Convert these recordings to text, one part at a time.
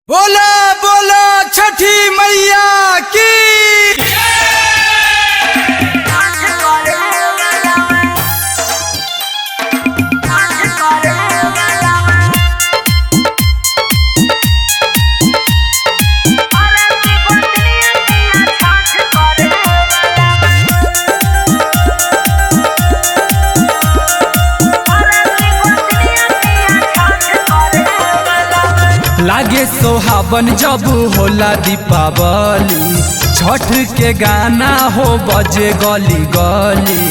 बोला बोला छठी मैया की। लागे सोहावन जब होला दीपावली, छठ के गाना हो बजे गली गली।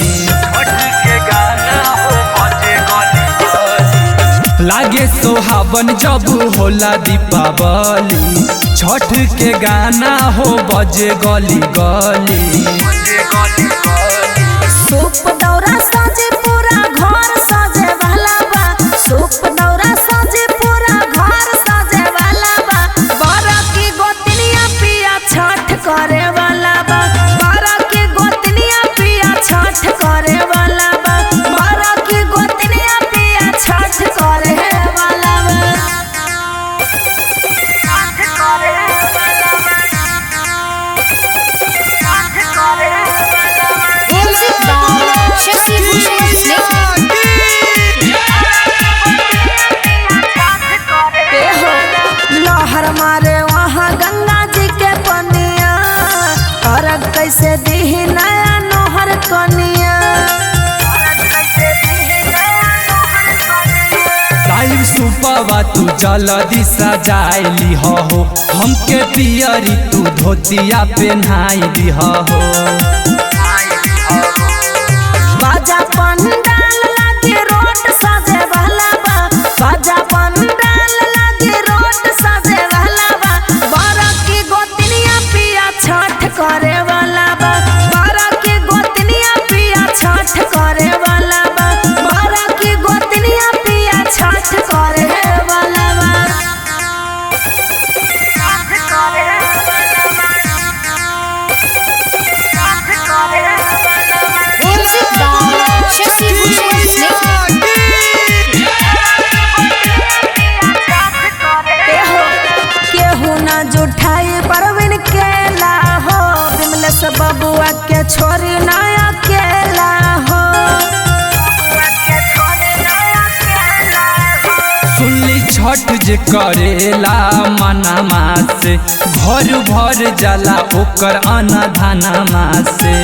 लागे सोहावन जब होला दीपावली, छठ के गाना हो बजे गली गली। सूप दौरा सजे पूरा घर सजे वाला बा, सूप दौरा सजे पूरा घर सजे वाला बा। बड़ा की गोतनिया पिया छठ करे वाला बा, बड़ा की गोतनिया पिया छठ करे वाला बा, बड़ा की गोतनिया पिया छठ करे वाला बा। छठ करे वाला बा, छठ करे वाला बा। बोला बोला छठी मैया की। लहर मारे वहाँ गंगा जी के पनिया, अरग कैसे दी नया नोहर कनिया। टाइम सुपवा तू जल्दी सजाइली हो, हमके पियरी तू धोतिया पहनाइली हो। बाजा पंडाल लागे रोड सजे वाला बा, बाजा पंडाल लागे रोड सजे वाला बा। बड़ा की गोतनिया पिया छठ करे वाला बा, बड़ा की गोतनिया पिया छठ करे वाला बा, बड़ा की गोतनिया पिया छठ करे वाला बा। छठ करे वाला बा, छठ करे वाला बा। बोला बोला छठी मैया की। केहू ना जुठाई परवीन केला हो, बिमलेश बबुआ के छोरी नया केला हो। सुनली छठ जे करेला मनमा से, घर भर जाला ओकर अनधानमा से।